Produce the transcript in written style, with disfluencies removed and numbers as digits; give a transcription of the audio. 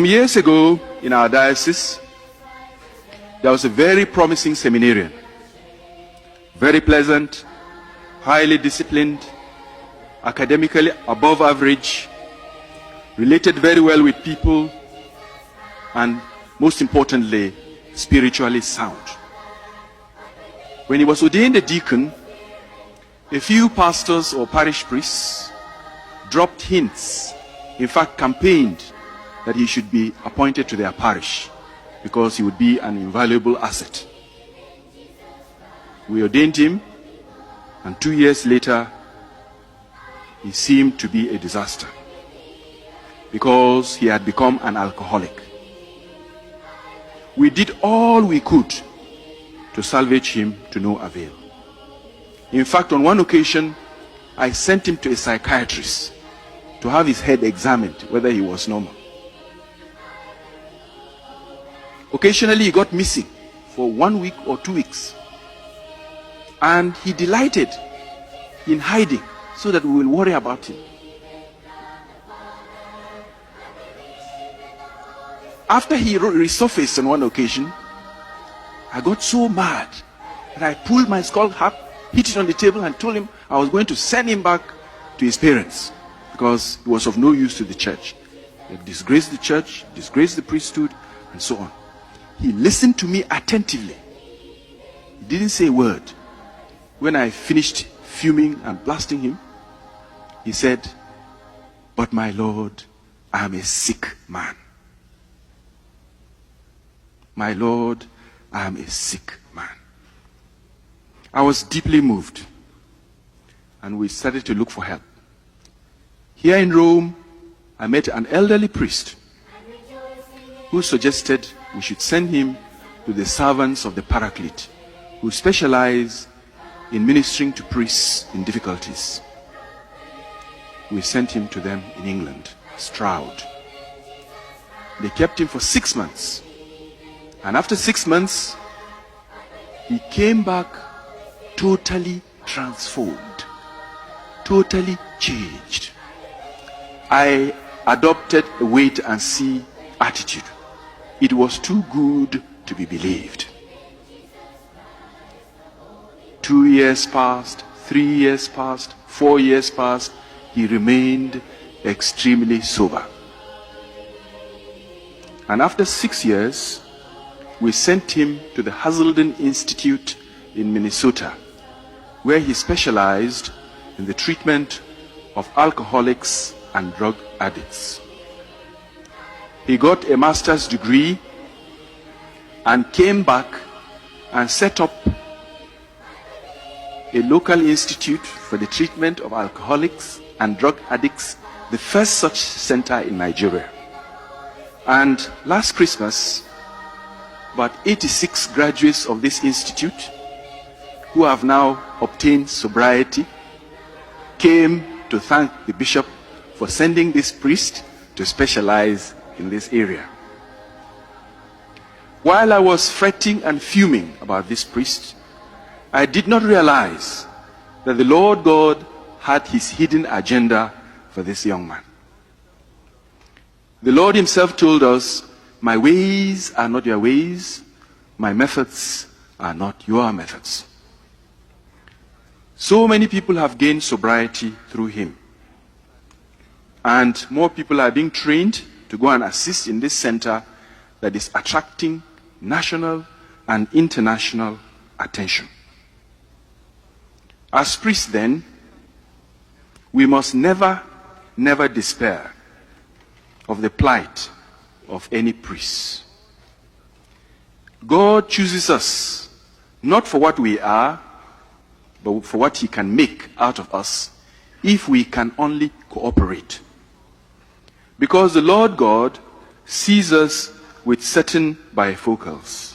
Some years ago in our diocese, there was a very promising seminarian, very pleasant, highly disciplined, academically above average, related very well with people, and most importantly, spiritually sound. When he was ordained a deacon, a few pastors or parish priests dropped hints, in fact campaigned that he should be appointed to their parish because he would be an invaluable asset. We ordained him, and 2 years later, he seemed to be a disaster because he had become an alcoholic. We did all we could to salvage him to no avail. In fact, on one occasion, I sent him to a psychiatrist to have his head examined whether he was normal. Occasionally he got missing for 1 week or 2 weeks. And he delighted in hiding so that we will worry about him. After he resurfaced on one occasion, I got so mad that I pulled my skull cap, hit it on the table, and told him I was going to send him back to his parents because he was of no use to the church. He had disgraced the church, disgraced the priesthood, and so on. He listened to me attentively. He didn't say a word. When I finished fuming and blasting him, he said, "But my Lord, I am a sick man. My Lord, I am a sick man." I was deeply moved, and we started to look for help. Here in Rome, I met an elderly priest who suggested we should send him to the servants of the Paraclete, who specialize in ministering to priests in difficulties. We sent him to them in England, Stroud. They kept him for 6 months. And after 6 months, he came back totally transformed, totally changed. I adopted a wait and see attitude. It was too good to be believed. 2 years passed, 3 years passed, 4 years passed. He remained extremely sober. And after 6 years, we sent him to the Hazelden Institute in Minnesota, where he specialized in the treatment of alcoholics and drug addicts. He got a master's degree and came back and set up a local institute for the treatment of alcoholics and drug addicts, the first such center in Nigeria. And last Christmas, about 86 graduates of this institute who have now obtained sobriety came to thank the bishop for sending this priest to specialize in this area. While I was fretting and fuming about this priest, I did not realize that the Lord God had his hidden agenda for this young man. The Lord himself told us, "My ways are not your ways, my methods are not your methods." So many people have gained sobriety through him. And more people are being trained to go and assist in this center that is attracting national and international attention. As priests then, we must never despair of the plight of any priest. God chooses us not for what we are, but for what he can make out of us if we can only cooperate. Because the Lord God sees us with certain bifocals.